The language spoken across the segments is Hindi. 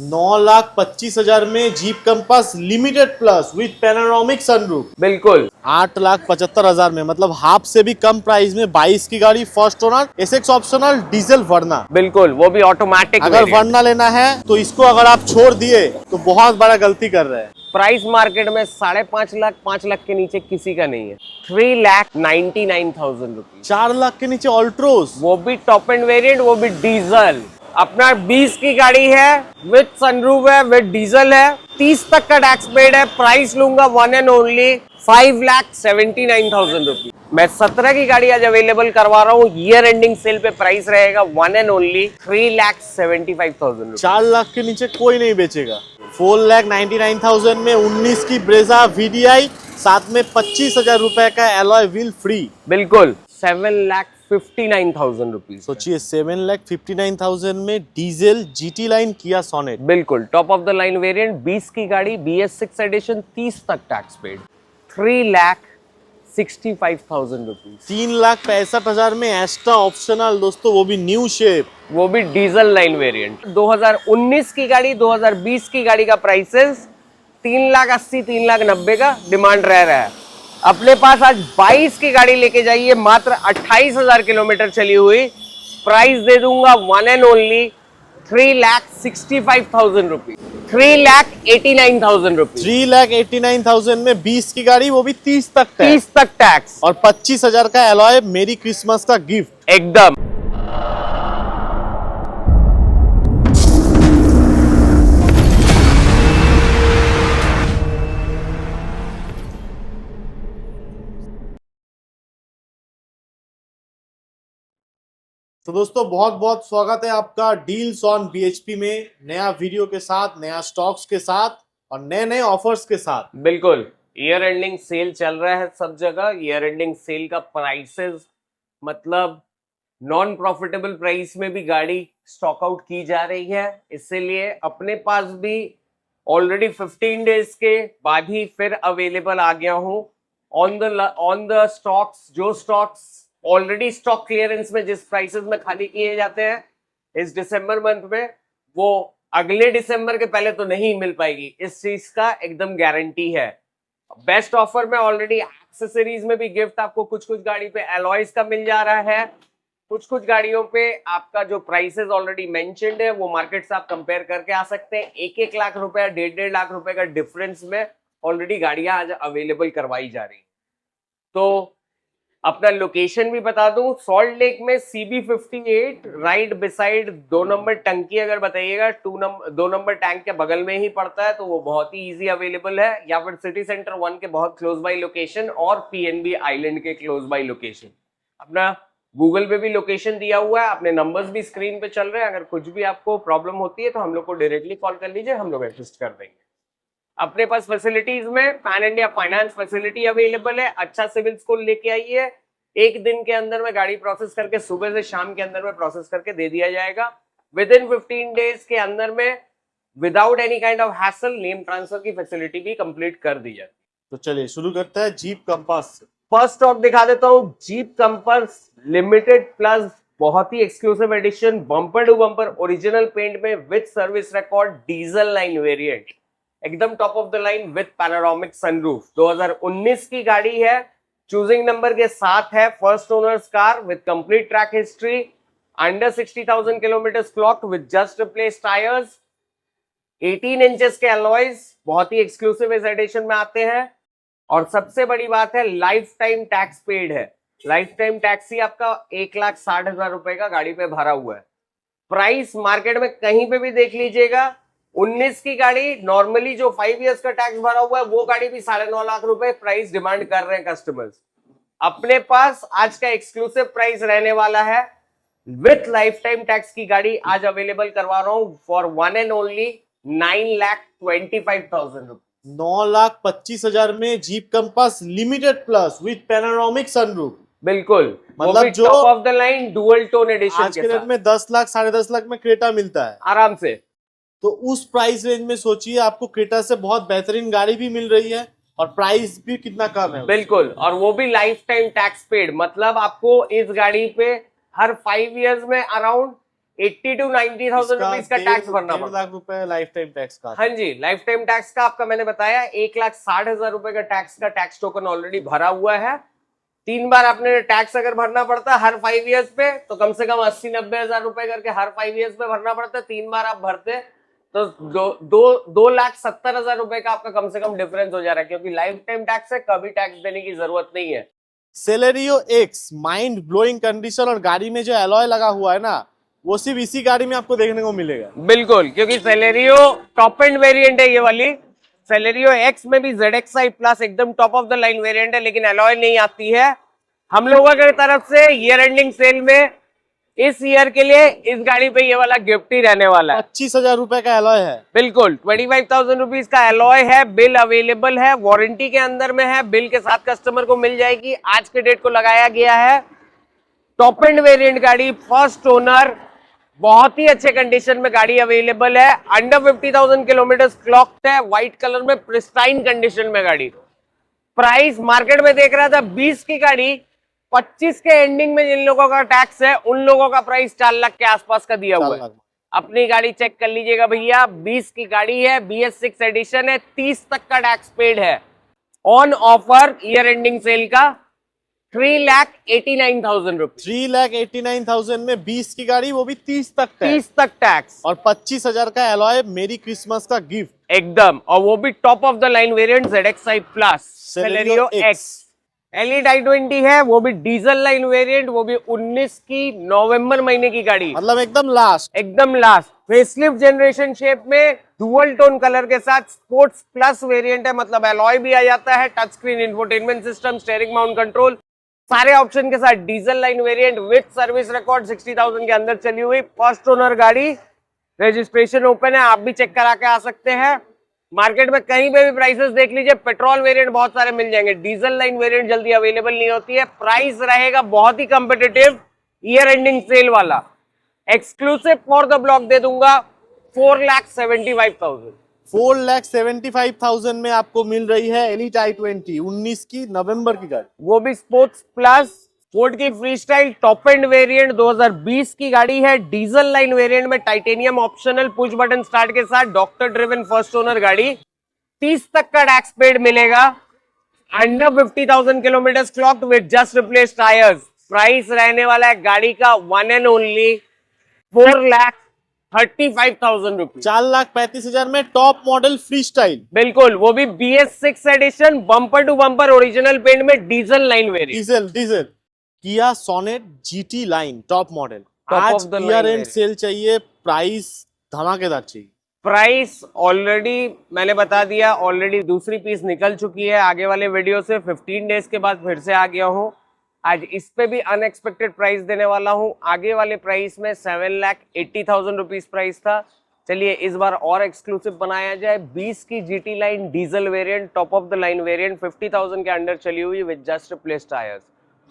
9,25,000 में Jeep Compass limited plus with panoramic sunroof. बिल्कुल 8,75,000 में, मतलब हाफ से भी कम प्राइस में 22 की गाड़ी, first owner, SX optional, diesel Verna. बिल्कुल, वो भी ऑटोमेटिक। अगर वर्ना लेना है तो इसको अगर आप छोड़ दिए तो बहुत बड़ा गलती कर रहे हैं। प्राइस मार्केट में 5.5 लाख 5 लाख के नीचे किसी का नहीं है। 3,99,000 रुपीज। 4 लाख के नीचे ऑल्ट्रोस, वो भी टॉप एंड वेरिएंट, वो भी डीजल। अपना 20 की गाड़ी है, विद सनरूफ है, विद डीजल है, 30 तक का टैक्स पेड है। प्राइस लूंगा 1 एंड ओनली 5,79,000 रुपीज। मैं 17 की गाड़ी आज अवेलेबल करवा रहा हूँ। ईयर एंडिंग सेल पे प्राइस रहेगा 1 एंड ओनली 3,75,000। 4 लाख के नीचे कोई नहीं बेचेगा। 4,99,000 में 19 की ब्रेजा VDI, साथ में 25,000 रुपए का एलॉय व्हील फ्री। बिल्कुल 7,59,000 रुपीज। सोचिए 7,59,000 में डीजल GT लाइन किया सोनेट। बिल्कुल top of the line variant, 20 की गाड़ी, BS6 एडिशन, 30 तक टैक्स पेड। 3,65,000 रुपीज। 3,65,000 में एस्ट्रा ऑप्शनल दोस्तों, वो भी न्यू शेप, वो भी डीजल लाइन वेरिएंट। 2019 की गाड़ी, 2020 की गाड़ी का प्राइसेस 3,80,000 3,90,000 का डिमांड रह रहा है। अपने पास आज 22 की गाड़ी लेके जाइए, मात्र 28,000 किलोमीटर चली हुई। प्राइस दे दूंगा 1 एंड ओनली 3,65,000 रुपीज। 3,89,000 रुपीज। 3,89,000 में 20 की गाड़ी, वो भी 30 तक टैक्स। 30 तक टैक्स और 25,000 का एलॉय, मेरी क्रिसमस का गिफ्ट एकदम। तो दोस्तों बहुत बहुत स्वागत है आपका डील्स ऑन BHP में, नया वीडियो के साथ, नया स्टॉक्स के साथ और नए नए ऑफर्स के साथ। बिल्कुल ईयर एंडिंग सेल चल रहा है सब जगह। ईयर एंडिंग सेल का प्राइसेस मतलब नॉन प्रॉफिटेबल प्राइस में भी गाड़ी स्टॉक आउट की जा रही है। इसीलिए अपने पास भी ऑलरेडी 15 डेज के बाद ही फिर अवेलेबल आ गया हूं ऑन द स्टॉक्स। जो स्टॉक्स ऑलरेडी स्टॉक क्लियरेंस में जिस प्राइसेस में खाली किए जाते हैं इस दिसंबर मंथ में, वो अगले दिसंबर के पहले तो नहीं मिल पाएगी। इस चीज का एकदम गारंटी है। बेस्ट ऑफर में ऑलरेडी एक्सेसरीज में भी गिफ्ट आपको कुछ कुछ गाड़ी पे एलॉयज का मिल जा रहा है। कुछ कुछ गाड़ियों पे आपका जो प्राइसेस ऑलरेडी मेंशन्ड है वो मार्केट से आप कंपेयर करके आ सकते हैं। 1-1 लाख रुपए, 1.5 लाख रुपए का डिफरेंस में ऑलरेडी गाड़ियां आज अवेलेबल करवाई जा रही। तो अपना लोकेशन भी बता दूं, सॉल्ट लेक में CB58 राइट बिसाइड 2 नंबर टंकी अगर बताइएगा 2 नंबर टैंक के बगल में ही पड़ता है, तो वो बहुत ही इजी अवेलेबल है। या फिर सिटी सेंटर 1 के बहुत क्लोज बाई लोकेशन और PNB आइलैंड के क्लोज बाई लोकेशन। अपना गूगल पे भी लोकेशन दिया हुआ है, अपने नंबर्स भी स्क्रीन पे चल रहे हैं। अगर कुछ भी आपको प्रॉब्लम होती है तो हम लोग को डायरेक्टली कॉल कर लीजिए, हम लोग असिस्ट कर देंगे। अपने पास फैसिलिटीज में pan India finance facility available है। अच्छा सिविल स्कोर लेके आइए, 1 दिन के अंदर में गाड़ी प्रोसेस करके सुबह से शाम के अंदर में प्रोसेस करके दे दिया जाएगा। विद इन 15 डेज के अंदर में without any kind of hassle name transfer की फैसिलिटी भी कंप्लीट कर दी जाती है। तो चलिए शुरू करते हैं जीप कंपास से। फर्स्ट स्टॉक दिखा देता हूं, जीप कंपास लिमिटेड प्लस, बहुत ही exclusive edition, bumper to bumper original paint में with service record, diesel line variant, एकदम top of the line with panoramic sunroof. 2019 की गाड़ी है, चूजिंग नंबर के साथ है, first owners car with complete track history, under 60,000 kilometre clogged with just replace tyres, 18 inches के अलॉयज, बहुत ही एक्सक्लूसिव इस एडिशन में आते हैं। और सबसे बड़ी बात है लाइफ टाइम टैक्स पेड है। लाइफ टाइम टैक्स ही आपका 1,60,000 रुपए का गाड़ी पे भरा हुआ है। प्राइस मार्केट में कहीं पे भी देख लीजिएगा, 19 की गाड़ी नॉर्मली जो 5 इयर्स का टैक्स भरा हुआ है वो गाड़ी भी 9.5 लाख रुपए प्राइस डिमांड कर रहे हैं कस्टमर्स। अपने पास आज का एक्सक्लूसिव प्राइस रहने वाला है, विथ लाइफ टाइम टैक्स की गाड़ी आज अवेलेबल करवा रहा हूं फॉर 1 एंड ओनली 9,25,000 रुपीज। 9,25,000 में Jeep Compass limited plus with panoramic sunroof. बिल्कुल, मतलब जो top of the line dual tone edition आज के रेट में 10 लाख 10.5 लाख में क्रेटा मिलता है आराम से। तो उस प्राइस रेंज में सोचिए आपको क्रेटा से बहुत बेहतरीन गाड़ी भी मिल रही है और प्राइस भी कितना कम है। बिल्कुल, और वो भी लाइफ टाइम टैक्स पेड, मतलब आपको इस गाड़ी पे हर 5 इयर्स में अराउंड 80 to 90,000 रुपीज का टैक्स भरना 1.5 लाख रुपए लाइफ टाइम टैक्स का। हाँ जी, लाइफ टाइम टैक्स का आपका मैंने बताया 1,60,000 रुपए का टैक्स टोकन ऑलरेडी भरा हुआ है। 3 बार आपने टैक्स अगर भरना पड़ता है हर 5 इयर्स पे, तो कम से कम 80-90 हजार रुपए करके हर 5 इयर्स पे भरना पड़ता है। 3 बार आप भरते तो 2,70,000 रुपए का आपका कम से कम डिफरेंस हो जा रहा है, क्योंकि लाइफ टाइम टैक्स है, कभी टैक्स देने की जरूरत नहीं है। Celerio x mind blowing condition, और गाड़ी में जो एलॉय लगा हुआ है ना, वो सिर्फ इसी गाड़ी में आपको देखने को मिलेगा। बिल्कुल, क्योंकि सेलेरियो टॉप एंड वेरिएंट है ये वाली। सेलेरियो एक्स में भी ZXi प्लस एकदम top of the line variant है, लेकिन एलॉय नहीं आती है। हम लोगों की तरफ से ईयर एंडिंग सेल में इस ईयर के लिए इस गाड़ी पे ये वाला गिफ्ट ही रहने वाला है। 25,000 रुपए का एलॉय है। बिल्कुल, 25,000 रुपीज का एलॉय है। बिल अवेलेबल है, वारंटी के अंदर में है, बिल के साथ कस्टमर को मिल जाएगी। आज के डेट को लगाया गया है। टॉप एंड वेरिएंट गाड़ी, फर्स्ट ओनर, बहुत ही अच्छे कंडीशन में गाड़ी अवेलेबल है। अंडर 50,000 किलोमीटर क्लॉक्ड है, व्हाइट कलर में, प्रिस्टाइन कंडीशन में गाड़ी। प्राइस मार्केट में देख रहा था 20 की गाड़ी, 25 के एंडिंग में जिन लोगों का टैक्स है उन लोगों का प्राइस 4 लाख के आसपास का दिया हुआ है। अपनी गाड़ी चेक कर लीजिएगा भैया, 20 की गाड़ी है, BS6 एडिशन है, 30 तक का टैक्स पेड है। On offer year ending sale का 3,89,000 रुपीज। 3,89,000 में 20 की गाड़ी, वो भी 30 तक टैक्स। 30 तक टैक्स और 25,000 का एलॉय, मेरी क्रिसमस का गिफ्ट एकदम, और वो भी top of the line variant ZXi plus Celerio x. Elite i20 है, वो भी डीजल लाइन वेरिएंट, वो भी 19 की नवंबर महीने की गाड़ी, मतलब एकदम लास्ट फेसलिफ्ट जनरेशन शेप में डुअल टोन कलर के साथ स्पोर्ट्स प्लस वेरिएंट है। मतलब एलॉय भी आ जाता है, touch screen infotainment system, steering mount control, सारे ऑप्शन के साथ diesel line variant with service record, 60,000 के अंदर चली हुई, फर्स्ट ओनर गाड़ी, रजिस्ट्रेशन ओपन है, आप भी चेक करा के आ सकते हैं। मार्केट में कहीं पे भी प्राइसेस देख लीजिए, पेट्रोल वेरिएंट बहुत सारे मिल जाएंगे, डीजल लाइन वेरिएंट जल्दी अवेलेबल नहीं होती है। प्राइस रहेगा बहुत ही कंपेटिटिव, ईयर एंडिंग सेल वाला, एक्सक्लूसिव फॉर द ब्लॉक दे दूंगा 4,75,000। 4,75,000 में आपको मिल रही है एलिट i20 19 की नवंबर की गाड़ी, वो भी स्पोर्ट्स प्लस, फोर्ड की free style top end variant 2020 की गाड़ी है, डीजल लाइन वेरिएंट में, titanium optional, push button start के साथ, डॉक्टर ड्रिवन फर्स्ट ओनर गाड़ी, 30 तक का टैक्स पेड मिलेगा। Under 50,000 kilometre clogged with just replace tyres. Price रहने वाला है गाड़ी का 1 एंड ओनली 4,35,000 रुपीज। 4,35,000 में टॉप मॉडल फ्री स्टाइल, बिल्कुल, वो भी BS6 edition, bumper to bumper original paint में, diesel line variant. Diesel Kia Sonet GT line top model. Top आज of the year line end sale चाहिए, प्राइस धमाकेदार चाहिए। प्राइस ऑलरेडी मैंने बता दिया, ऑलरेडी दूसरी पीस निकल चुकी है आगे वाले वीडियो से, 15 डेज के बाद फिर से आ गया हूँ। आज इस पे भी अनएक्सपेक्टेड प्राइस देने वाला हूँ। आगे वाले प्राइस में 7,80,000 रुपीज प्राइस था, चलिए इस बार और एक्सक्लूसिव बनाया जाए। 20 की GT line diesel variant, top of the line variant, 50,000 के अंडर चली हुई with just replace tyres,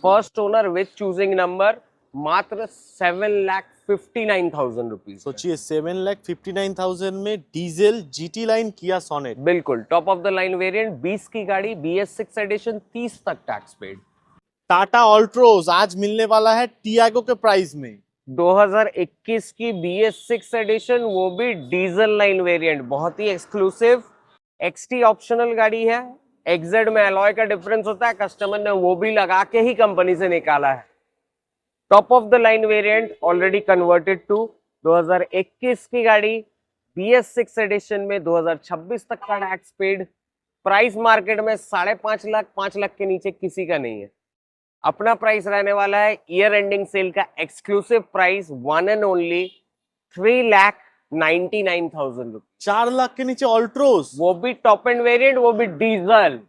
first owner with choosing number, मात्र 7,59,000 रुपीज। सोचिए 7,59,000 में डीजल GT लाइन किया सोनेट, बिल्कुल top of the line variant, 20 की गाड़ी, BS6 एडिशन, 30 तक टैक्स पेड। टाटा ऑल्ट्रोज आज मिलने वाला है टियागो के प्राइस में। 2021 की BS6 एडिशन, वो भी डीजल लाइन वेरिएंट, बहुत ही एक्सक्लूसिव, XT ऑप्शनल गाड़ी है। XZ में एलॉय का डिफरेंस होता है, कस्टमर ने वो भी लगा के ही कंपनी से निकाला है। Top of the line variant already converted to 2021 की गाड़ी, BS6 एडिशन में 2026 तक का टैक्स पेड। प्राइस मार्केट में 5.5 लाख, 5 लाख के नीचे किसी का नहीं है। अपना प्राइस रहने वाला है ईयर एंडिंग सेल का exclusive price 1 and only 3,99,000 rupees. 4 lakh के नीचे ऑल्ट्रोज, वो भी टॉप एंड वेरिएंट, वो भी डीजल।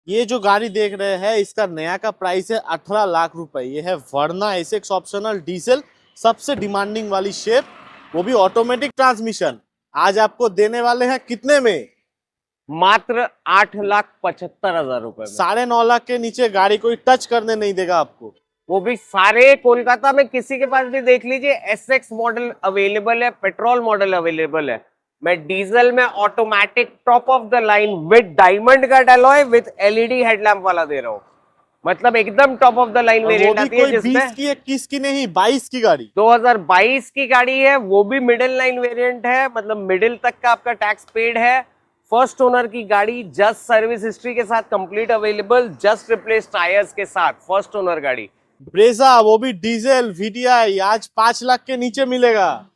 ये जो गाड़ी देख रहे हैं इसका नया का प्राइस है 18 लाख रुपए। ये है वर्ना SX ऑप्शनल डीजल, सबसे डिमांडिंग वाली शेप, वो भी ऑटोमेटिक ट्रांसमिशन। आज आपको देने वाले हैं कितने में? मात्र 8,75,000 रुपए में। 9.5 लाख के नीचे गाड़ी कोई टच करने नहीं देगा आपको। वो भी सारे कोलकाता में किसी के पास भी देख लीजिए, SX मॉडल अवेलेबल है, पेट्रोल मॉडल अवेलेबल है। मैं डीजल में automatic top of the line with diamond cut alloy with LED headlamp वाला दे रहा हूँ, मतलब एकदम टॉप ऑफ द लाइन और वो वेरिएंट भी आती है कोई जिसमें 20 की 21 की नहीं 22 की गाड़ी 2022 की गाड़ी है, वो भी मिडिल लाइन वेरिएंट है, मतलब मिडिल तक का आपका टैक्स पेड है। फर्स्ट ओनर की गाड़ी, जस्ट सर्विस हिस्ट्री के साथ complete available, just replace tyres के साथ फर्स्ट ओनर गाड़ी। ब्रेजा, वो भी डीजल VDI, आज 5 लाख के नीचे मिलेगा।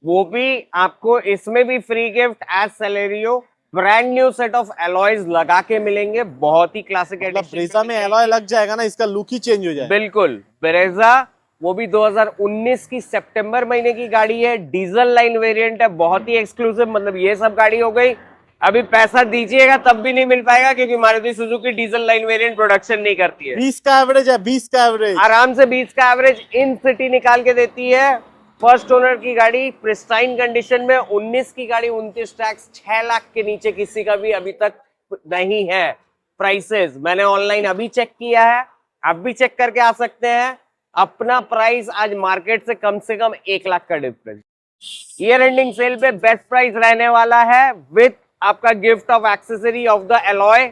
वो भी आपको इसमें भी free gift as Celerio, brand new set of alloys लगा के मिलेंगे, बहुत ही क्लासिक मतलब ब्रेजा में एलॉय लग जाएगा ना, इसका लुक ही चेंज हो जाएगा। बिल्कुल। ब्रेजा वो भी 2019 की सितंबर महीने की गाड़ी है, डीजल लाइन वेरिएंट है, बहुत ही एक्सक्लूसिव। मतलब ये सब गाड़ी हो गई, अभी पैसा दीजिएगा तब भी नहीं मिल पाएगा क्योंकि Maruti Suzuki diesel line variant production नहीं करती है। 20 का एवरेज है, 20 का एवरेज आराम से 20 का एवरेज इन सिटी निकाल के देती है। फर्स्ट ओनर की गाड़ी, प्रिस्टाइन कंडीशन में, 19 की गाड़ी, 29 टैक्स, 6 लाख के नीचे किसी का भी अभी तक नहीं है प्राइसेस। मैंने ऑनलाइन अभी चेक किया है, आप भी चेक करके आ सकते हैं। अपना प्राइस आज मार्केट से कम 1 लाख का डिफरेंस। ईयर एंडिंग सेल पे बेस्ट प्राइस रहने वाला है विद आपका gift of accessory of the alloy.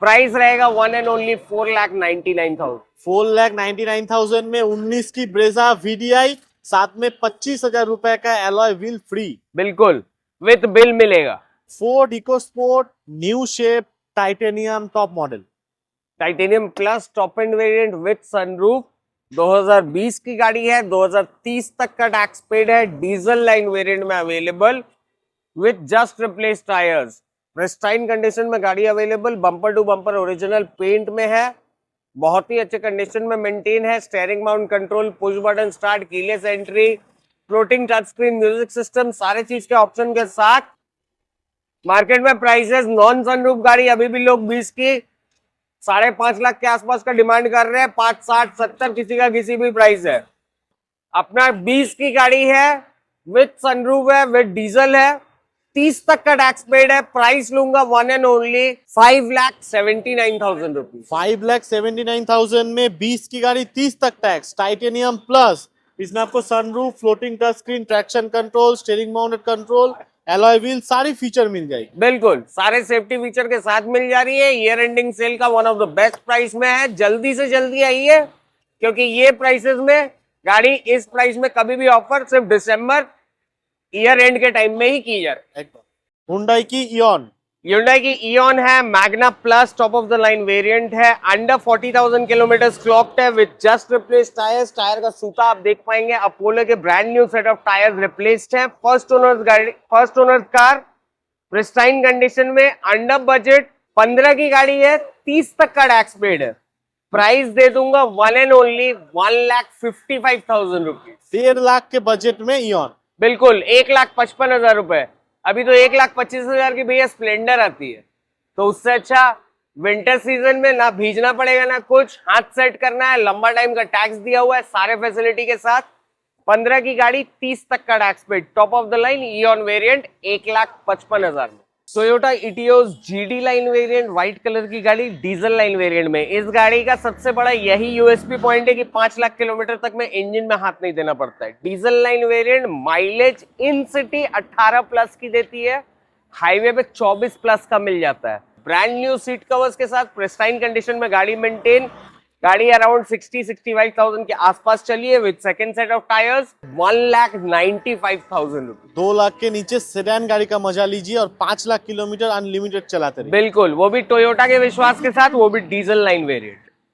Price रहेगा 1 एंड ओनली 4,99,000। 4,99,000 में 19 की ब्रेजा VDI, साथ में 25,000 रुपए का एलॉय व्हील फ्री। बिल्कुल विद बिल मिलेगा। Ford EcoSport new shape titanium top model, titanium plus top end variant with sunroof, 2020 की गाड़ी है, 2030 तक का टैक्स पेड है, डीजल लाइन वेरिएंट में available with just replace tyres. Pristine condition में गाड़ी available, bumper to bumper original paint में है, बहुत ही अच्छे कंडीशन में मेंटेन है। Steering mount control, push button start, keyless entry, floating touch screen, music system, सारे चीज के ऑप्शन के साथ। मार्केट में प्राइसेस नॉन सनरूफ गाड़ी अभी भी लोग 20 की 5.5 लाख के आसपास का डिमांड कर रहे हैं, 5, 60, 70 किसी का किसी भी प्राइस है। अपना 20 की गाड़ी है, विद सनरूफ है, विद डीजल है, 30 तक का टैक्स पेड है। प्राइस लूंगा 1 एंड ओनली 5,79,000 रुपीज। 5,79,000 में 20 की गाड़ी, 30 तक टैक्स, टाइटेनियम प्लस। इसमें आपको sunroof, floating touch screen, traction control, steering mounted control, alloy wheel, सारी फीचर मिल जाएगी। बिल्कुल सारे सेफ्टी फीचर के साथ मिल जा रही है। ईयर एंडिंग सेल का one of the best price में है, जल्दी से जल्दी आइए क्योंकि ये प्राइसेस में गाड़ी इस प्राइस में कभी भी ऑफर सिर्फ दिसंबर ईयर एंड के टाइम में ही की जाती है। हुंडई की इयॉन, Hyundai की इयॉन है, Magna plus top of the line variant है, अंडर 40,000 किलोमीटर क्लॉक्ड है with just replace tyres. Tyre का सूता आप देख पाएंगे, अपोलो के brand new set of tyres replaced है। फर्स्ट ओनर गाड़ी, first owner car, pristine condition में, अंडर बजट, 15 की गाड़ी है, 30 तक का टैक्स पेड है। प्राइस दे दूंगा 1 एंड ओनली 1,55,000 रुपीज। 1.5 लाख के बजट में इयॉन, बिल्कुल 1,55,000 रुपए। अभी तो 1,25,000 की भैया स्प्लेंडर आती है, तो उससे अच्छा विंटर सीजन में ना भीजना पड़ेगा ना कुछ, हाथ सेट करना है, लंबा टाइम का टैक्स दिया हुआ है सारे फैसिलिटी के साथ। 15 की गाड़ी, 30 तक का tax paid, top of the line ion variant 1,55,000 में। Toyota Etios GD line variant, white colour की गाड़ी, डीजल लाइन वेरिएंट में। इस गाड़ी का सबसे बड़ा यही USP पॉइंट है कि 5 लाख किलोमीटर तक में इंजन में हाथ नहीं देना पड़ता है। डीजल लाइन वेरिएंट माइलेज इन सिटी 18 प्लस की देती है, हाईवे पे 24 प्लस का मिल जाता है। ब्रांड न्यू सीट कवर्स के साथ, प्रिस्टाइन कंडीशन में गाड़ी मेंटेन। गाड़ी अराउंड 60-65,000 के आसपास चली है with second set of tyres, 1,95,000 rupees. 2 lakh के नीचे सेडान गाड़ी का मजा लीजिए और 5 लाख किलोमीटर अनलिमिटेड चलाते रहिए। बिल्कुल, वो भी टोयोटा के विश्वास के साथ, वो भी डीजल लाइन वेरिएंट।